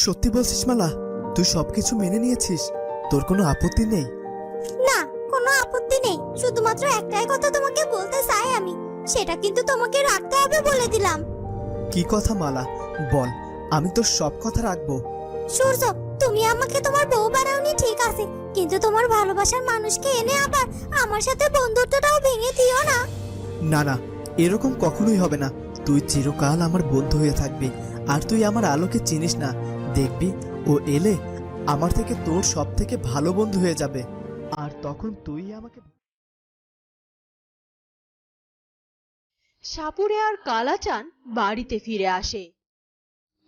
সত্যি বলছিস মালা? তুই সবকিছু মেনে নিয়েছিস? তোর কোনো আপত্তি নেই? না, কোনো আপত্তি নেই। শুধুমাত্র একটাই কথা তোমাকে বলতে চাই আমি, সেটা কিন্তু তোমাকে রাখতে হবে বলে দিলাম। কি কথা মালা? বল, আমি তোর সব কথা রাখবো। সূর্য, তুমি আমাকে তোমার বউ বানাওনি ঠিক আছে, কিন্তু তোমার ভালোবাসার মানুষকে এনে আবার আমার সাথে বন্ধুত্বটাও ভেঙে দিও না। না না, এরকম কখনোই হবে না। তুই চিরকাল আমার বন্ধু হয়ে থাকবি। আর তুই আমার আলোকে চিনিস না, দেখবি ও এলে আমার থেকে তোর সব থেকে ভালো বন্ধু হয়ে যাবে। আর তখন তুই আমাকে। সাপুরে আর কালাচান বাড়িতে ফিরে আসে।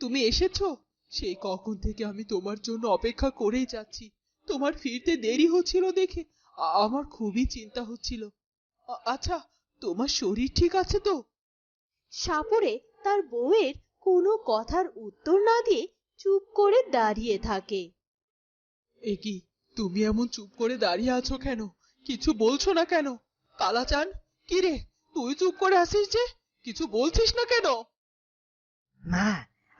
তুমি এসেছো? সেই কখন থেকে আমি তোমার জন্য অপেক্ষা করেই যাচ্ছি। তোমার ফিরতে দেরি হচ্ছিল দেখে আমার খুবই চিন্তা হচ্ছিল। আচ্ছা, তোমার শরীর ঠিক আছে তো? সাপুরে তার বউয়ের কোনো কথার উত্তর না দিয়ে চুপ করে দাঁড়িয়ে থাকে। এ কি, তুমি এমন চুপ করে দাঁড়িয়ে আছো কেন? কিছু বলছো না কেন? কালাচান, কি রে, তুই চুপ করে আছিস যে? কিছু বলছিস না কেন? মা,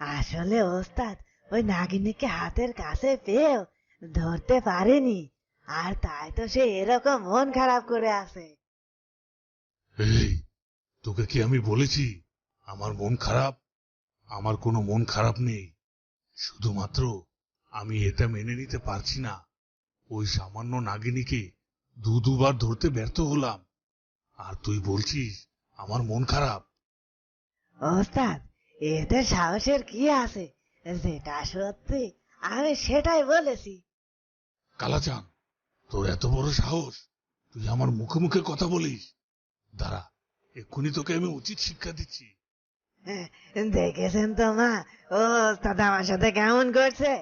আসলে ওস্তাদ ওই নাগিনীকে হাতের কাছে পেয়েও ধরতে পারেনি, আর তাই তো সে এরকম মন খারাপ করে আছে। এই, তোকে কি আমি বলেছি আমার মন খারাপ? আমার কোনো মন খারাপ নেই। শুধুমাত্র আমি এটা মেনে নিতে পারছি না, ওই সামান্য নাগিনীকে দুবার ধরতে ব্যর্থ হলাম, আর তুই বলছিস আমার মন খারাপ? ওস্তাদ, এতে সাহসের কি আছে? যেটা সত্যি আমি সেটাই বলেছি। কালাচান, তোর এত বড় সাহস, তুই আমার মুখে মুখে কথা বলিস? দাঁড়া, এক্ষুনি তোকে আমি উচিত শিক্ষা দিচ্ছি। দেখেছেন তো মা, ও ওস্তাদ আমার সাথে কেমন করছে?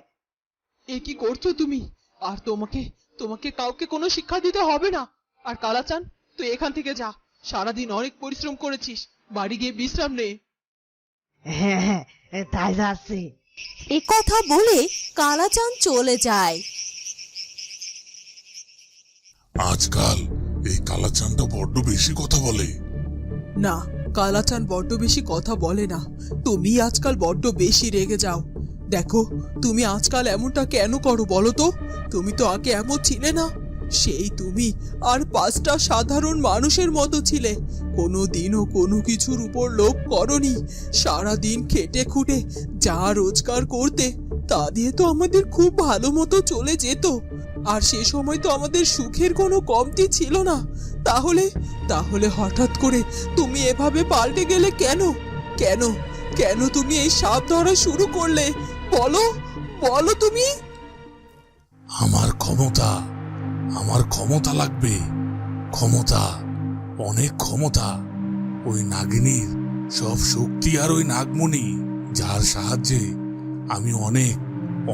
এ কি করছো তুমি? আর তোমাকে তোমাকে কাউকে কোনো শিক্ষা দিতে হবে না। আর কালাচান, তুই এখান থেকে যা। সারাদিন অনেক পরিশ্রম করেছিস, বাড়ি গিয়ে বিশ্রাম নে। হ্যাঁ হ্যাঁ, তাই যাচ্ছি। এ কথা বলে কালাচান চলে যায়। আজকাল এই কালাচানটা বড্ড বেশি কথা বলে। না, কালাচান বড্ড বেশি কথা বলে না। তুমি আজকাল বড্ড বেশি রেগে যাও। দেখো, তুমি আজকাল এমনটা কেন করো বলো তো? তুমি তো আগে এমন ছিলে না। সেই তুমি আর 5টা সাধারণ মানুষের মতো ছিলে। কোনোদিনও কোনো কিছুর উপর লোভ করনি। সারাদিন খেটে খুঁটে যা রোজগার করতে, তা দিয়ে তো আমাদের খুব ভালো মতো চলে যেত। আর সে সময় তো আমাদের সুখের কোনো কমতি ছিল না। তাহলে তাহলে হঠাৎ করে তুমি এভাবে পাল্টে গেলে কেন? কেন কেন তুমি এই সাপ ধরা শুরু করলে? বলো বলো তুমি। আমার ক্ষমতা, আমার ক্ষমতা লাগবে। ক্ষমতা, অনেক ক্ষমতা। ওই নাগিনীর সব শক্তি আর ওই নাগমণি, যার সাহায্যে আমি অনেক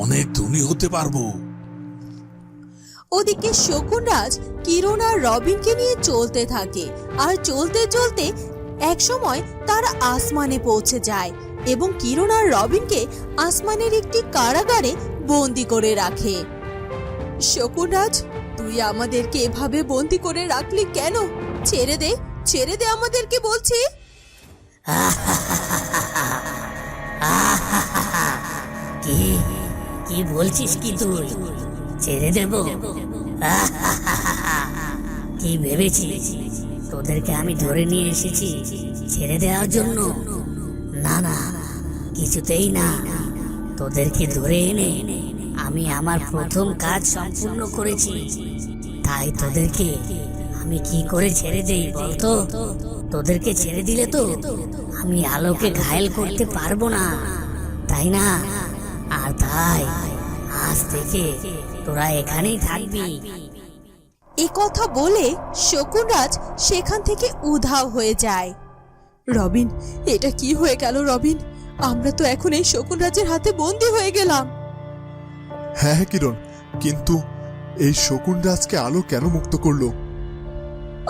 অনেক ধনী হতে পারবো। ওদিকে শকুনরাজ কিরণ আর রবিনকে নিয়ে চলতে থাকে। আর চলতে চলতে একসময় তারা আসমানে পৌঁছে যায় এবং কিরণ আর রবিনকে আসমানের একটি কারাগারে বন্দি করে রাখে। শকুনরাজ, তুই আমাদেরকে এভাবে বন্দি করে রাখলি কেন? ছেড়ে দে, ছেড়ে দে আমাদেরকে বলছি। কি কি বলছিস কি তুই? ছেড়ে দেব? কি ভেবেছিস তোদেরকে আমি ধরে নিয়ে এসেছি ছেড়ে দেওয়ার জন্য? না না, কিছুতেই না। তোদেরকে ধরে এনে আমি আমার প্রথম কাজ সম্পূর্ণ করেছি, তাই তোদেরকে আমি কি করে ছেড়ে দেই বলতো? তোদেরকে ছেড়ে দিলে তো আমি আলোকে ঘায়েল করতে পারবো না, তাই না? আর তাই আজ থেকে তোরা এখানেই থাকবি। এ কথা বলে শকুনরাজ সেখান থেকে উধাও হয়ে যায়। রবিন, এটা কি হয়ে গেল রবিন? আমরা তো এখন এই শকুনরাজের হাতে বন্দী হয়ে গেলাম। হ্যাঁ হ্যাঁ কিরণ, কিন্তু এই শকুনরাজকে আলো কেন মুক্ত করলো?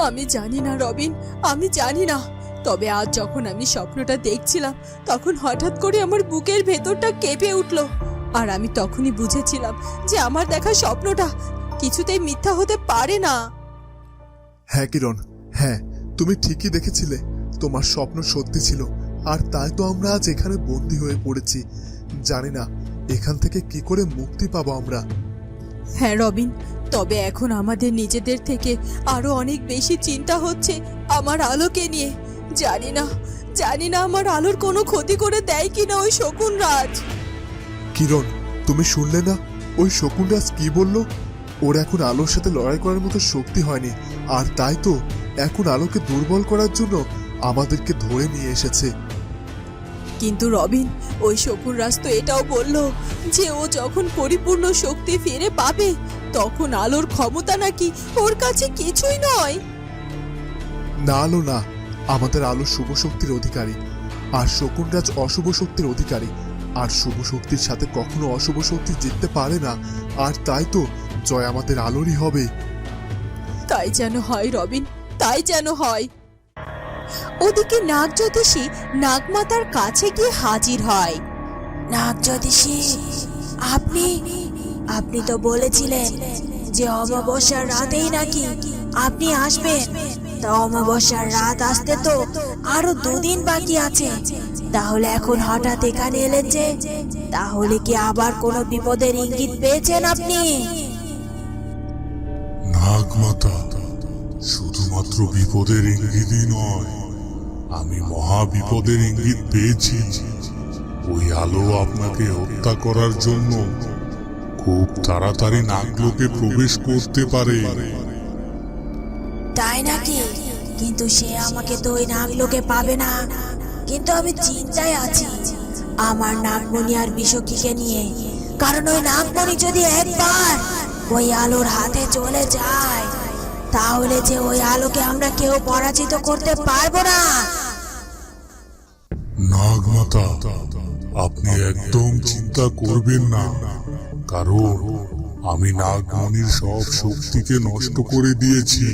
আমি জানি না রবিন, আমি জানি না। তবে আজ যখন আমি স্বপ্নটা দেখছিলাম, তখন হঠাৎ করে আমার বুকের ভেতরটা কেঁপে উঠল। আর আমি তখনই বুঝেছিলাম যে আমার দেখা স্বপ্নটা কিছুতেই মিথ্যা হতে পারে না। হ্যাঁ কিরণ, হ্যাঁ, তুমি ঠিকই দেখেছিলে। তোমার স্বপ্ন সত্যি ছিল, আর তাই তো আমরা আজ এখানে বন্দী হয়ে পড়েছি। জানি না এখান থেকে কি করে মুক্তি পাবো আমরা? হ্যাঁ রবিন, তবে এখন আমাদের নিজেদের থেকে আরো অনেক বেশি চিন্তা হচ্ছে আমার আলোকে নিয়ে। জানি না আমার আলোর কোনো ক্ষতি করে দেয় কিনা ওই শকুন রাজ। কিরণ, তুমি শুনলে না ওই শকুনরাজ কি বলল? ওর এখন আলোর সাথে লড়াই করার মতো শক্তি হয়নি, আর তাই তো এখন আলোকে দুর্বল করার জন্য আমাদেরকে ধরে নিয়ে এসেছে। কিন্তু রবিন, ওই শকুন রাজ তো এটাও বলল যে ও যখন পরিপূর্ণ শক্তি ফিরে পাবে তখন আলোর ক্ষমতা নাকি ওর কাছে কিছুই নয়। না আলো না, আমাদের আলো শুভ শক্তির অধিকারী, আর শকুনরাজ অশুভ শক্তির অধিকারী। আর শুভ শক্তির সাথে কখনো অশুভ শক্তি জিততে পারে না, আর তাই তো জয় আমাদের আলোরই হবে। তাই যেন হয় রবিন, তাই যেন হয়। ওদিকে নাগজ্যোতিষী নাগমাতার কাছে গিয়ে হাজির হয়। নাগজ্যোতিষী, আপনি তো বলেছিলেন যে অমাবস্যার রাতেই নাকি আপনি আসবেন। তা অমাবস্যার রাত আসতে তো আরো 2 দিন বাকি আছে, তাহলে এখন হঠাৎ এখানে এলেন যে? তাহলে কি আবার কোনো বিপদের ইঙ্গিত পেয়েছেন আপনি? নাগমাতা, শুধুমাত্র বিপদের ইঙ্গিতই নয়, আমি মহা বিপদের ইঙ্গিত পেয়েছি। ওই আলো আপনাকে হত্যা করার জন্য খুব তাড়াতাড়ি নাগলোকে প্রবেশ করতে পারে। তাই নাকি? কিন্তু সে আমাকে তো ওই নাগলোকে পাবে না। কিন্তু আমি চিন্তায় আছি আমার নাগমণি আর বিশকিকে নিয়ে, কারণ ওই নাগমণি যদি একবার ওই আলোর হাতে চলে যায় তাহলে যে ওই আলোকে আমরা কেউ পরাজিত করতে পারবো না। নাগমাতা, আপনি একদম চিন্তা করবেন না, কারণ আমি নাগমণির সব শক্তিকে নষ্ট করে দিয়েছি।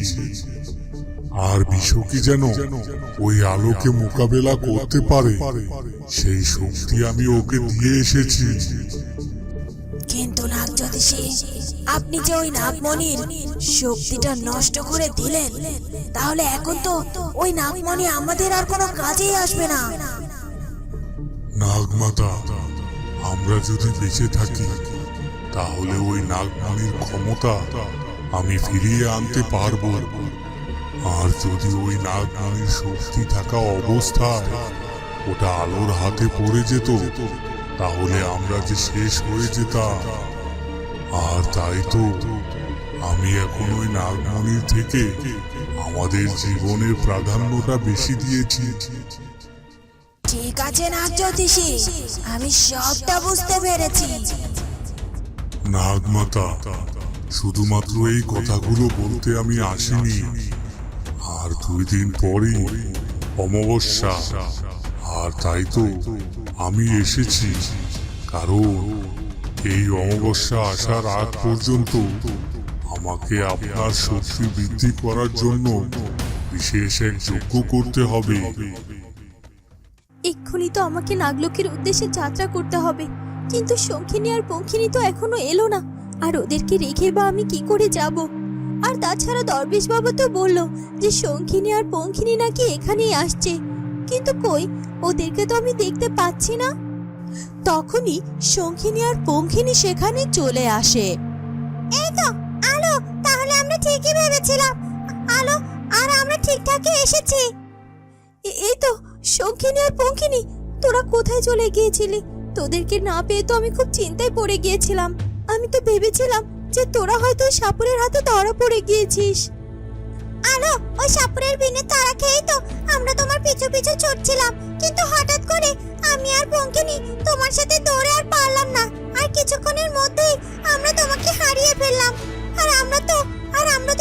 আর বিশকি যেন ওই আলোকে মোকাবেলা করতে পারে সেই শক্তি আমি ওকে দিয়ে এসেছি। কিন্তু নাগজ্যোতিষী, আপনি যে ওই নাগমণির শক্তিটা নষ্ট করে দিলেন, তাহলে এখন তো ওই নাগমণি আমাদের আর কোনো কাজেই আসবে না। নাগমাতা, আমরা যদি বেঁচে থাকি তাহলে ওই নাগমণির ক্ষমতা আমি ফিরিয়ে আনতে পারবো। আর যদি ওই নাগমণির শক্তি থাকা অবস্থায় ওটা আলোর হাতে পড়ে যেত তাহলে আমরা যে শেষ হয়ে যেতাম। আর তাই তো আমি এখন ওই নাগমণির থেকে আমাদের জীবনের প্রাধান্যটা বেশি দিয়েছি। ঠিক আছে নাগজ্যোতিষী, আমি সবটা বুঝতে পেরেছি। নাগমাতা, শুধুমাত্র এই কথাগুলো বলতে আমি আসিনি। আর 2 দিন পরেই অমাবস্যা, আর তাই তো আমি এসেছি। কারণ এই অমাবস্যা আসার আগ পর্যন্ত আমাকে আপনার শক্তি বৃদ্ধি করার জন্য বিশেষ এক যজ্ঞ করতে হবে। এক্ষুনি তো আমাকে নাগলোকের উদ্দেশ্যে যাত্রা করতে হবে, কিন্তু শঙ্খিনী আর পঙ্খিনী তো এখনো এলো না, আর ওদেরকে রেখে বা আমি কি করে যাব? আর তাছাড়া দরবেশ বাবা তো বললো যে শঙ্খিনী আর পঙ্খিনী নাকি এখানেই আসছে, কিন্তু কই ওদেরকে তো আমি দেখতে পাচ্ছি না। তখনই শঙ্খিনী আর পঙ্খিনী সেখানে চলে আসে। এই তো আলো, তাহলে আমরা ঠিকই ভেবেছিলাম। আলো আর আমরা ঠিকঠাকই এসেছি। এই তো শঙ্খিনী আর পঙ্খিনী, তোরা কোথায় চলে গিয়েছিলি? তোদেরকে না পেয়ে তো আমি খুব চিন্তায় পড়ে গিয়েছিলাম। আমি তো ভেবেছিলাম যে তোরা হয়তো সাপুরের হাতে ধরা পড়ে গিয়েছিস। আলো, ওই সাপুরের বিনে তারা খেয়েই তো আমরা তোমার পিছু পিছু ছুটছিলাম, কিন্তু হঠাৎ করে আমি আর পঙ্খিনী তোমার সাথে দৌড়ে আর পারলাম না, আর কিছুক্ষণের মধ্যেই আমরা তোমাকে হারিয়ে ফেললাম। আর আমরা তো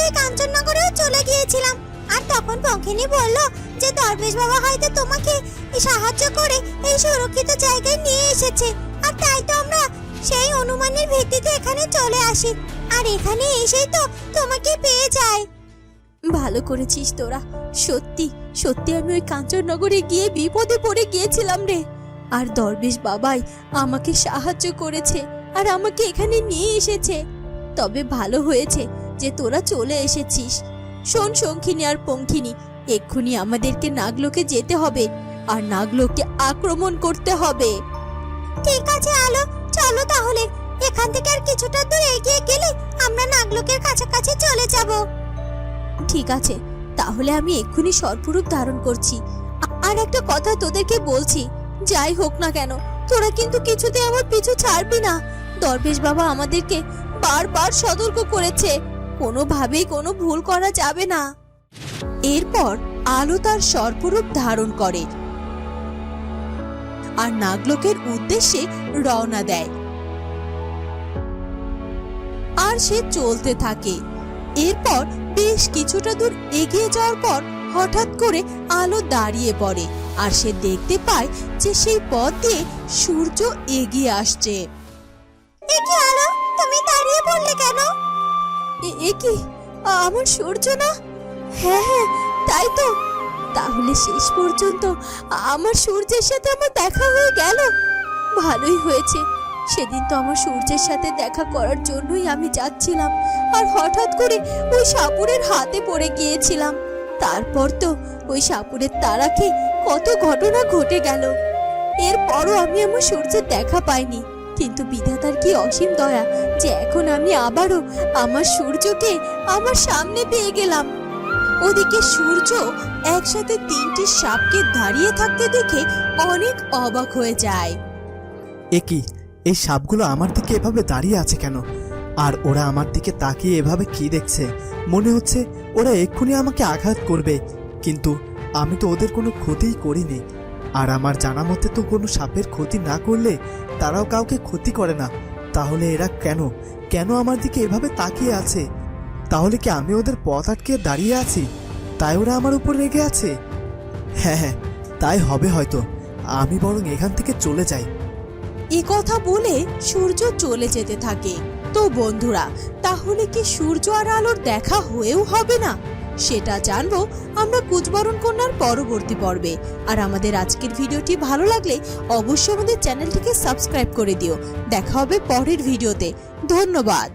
এই কাঞ্চননগরেও চলে গিয়েছিলাম। আর তখন পঙ্খিনী বলল যে দরবেশ বাবা হয়তো তোমাকে সাহায্য করে এই সুরক্ষিত জায়গায় নিয়ে এসেছে, আর তাই তো আমরা সেই অনুমানের ভিত্তিতে এখানে চলে আসি, আর এখানে এসেই তো তোমাকে পেয়ে যাই। ভালো করেছিস তোরা। সত্যি সত্যি আমি ওই কাঞ্চননগরে গিয়ে বিপদে পড়ে গিয়েছিলাম রে, আর দরবেশ বাবাই আমাকে সাহায্য করেছে আর আমাকে এখানে নিয়ে এসেছে। তবে ভালো হয়েছে যে তোরা চলে এসেছিস। শোন শঙ্খিনী আর পঙ্খিনী, এক্ষুনি আমাদেরকে নাগলোকে যেতে হবে আর নাগলোকে আক্রমণ করতে হবে। ঠিক আছে আলো, চলো তাহলে, এখান থেকে আর কিছুটা দূর এগিয়ে গেলে আমরা নাগলোকের কাছাকাছি চলে যাব। ঠিক আছে, তাহলে আমি এক্ষুনি সর্পরূপ ধারণ করছি। আর একটা কথা তোদেরকে বলছি, যাই হোক না কেন তোরা কিন্তু কিছুতে আমার পিছু ছাড়বি না। দরবেশ বাবা আমাদেরকে বারবার সতর্ক করেছে, কোনোভাবেই কোনো ভুল করা যাবে না। এরপর আলো তার সর্পরূপ ধারণ করে আর নাগলোকের উদ্দেশ্যে রওনা দেয়। আর সে চলতে থাকে। এরপর বেশ কিছুটা দূর এগিয়ে যাওয়ার পর হঠাৎ করে আলো দাঁড়িয়ে পড়ে আর সে দেখতে পায় যে সেই পথ দিয়ে সূর্য এগিয়ে আসছে। এ কি আলো, তুমি দাঁড়িয়ে পড়লে কেন? এ কি আমার সূর্য না? হ্যাঁ হ্যাঁ, তাই তো। তাহলে শেষ পর্যন্ত আমার সূর্যের সাথে আমার দেখা হয়ে গেল। ভালোই হয়েছে, সেদিন তো আমার সূর্যের সাথে দেখা করার জন্যই আমি যাচ্ছিলাম, আর হঠাৎ করে ওই সাপুরের হাতে পড়ে গিয়েছিলাম। তারপর তো ওই সাপুরের তাড়া খেয়ে কত ঘটনা ঘটে গেল। এরপরও আমি আমার সূর্যের দেখা পাইনি, কিন্তু বিধাতার কি অসীম দয়া যে এখন আমি আবারও আমার সূর্যকে আমার সামনে পেয়ে গেলাম। ওদিকে সূর্য একসাথে 3টি সাপকে দাঁড়িয়ে থাকতে দেখে অনেক অবাক হয়ে যায়। এ কি, এই সাপগুলো আমার দিকে এভাবে দাঁড়িয়ে আছে কেন? আর ওরা আমার দিকে তাকিয়ে এভাবে কি দেখছে? মনে হচ্ছে ওরা এক্ষুনি আমাকে আঘাত করবে, কিন্তু আমি তো ওদের কোনো ক্ষতিই করিনি। আর আমার জানা মতে তো কোনো সাপের ক্ষতি না করলে তারাও কাউকে ক্ষতি করে না। তাহলে এরা কেন আমার দিকে এভাবে তাকিয়ে আছে? তাহলে কি আমি ওদের পথ আটকে দাঁড়িয়ে আছি, তাই ওরা আমার উপর রেগে আছে? হ্যাঁ, তাই হবে হয়তো। আমি বরং এখান থেকে চলে যাই। এই কথা বলে সূর্য চলে যেতে থাকে। তো বন্ধুরা, তাহলে কি সূর্য আর আলোর দেখা হয়েও হবে না? সেটা জানবো আমরা কুচবরণ কন্যার পরবর্তী পর্বে। আর আমাদের আজকের ভিডিওটি ভালো লাগলে অবশ্যই আমাদের চ্যানেলটিকে সাবস্ক্রাইব করে দিও। দেখা হবে পরের ভিডিওতে। ধন্যবাদ।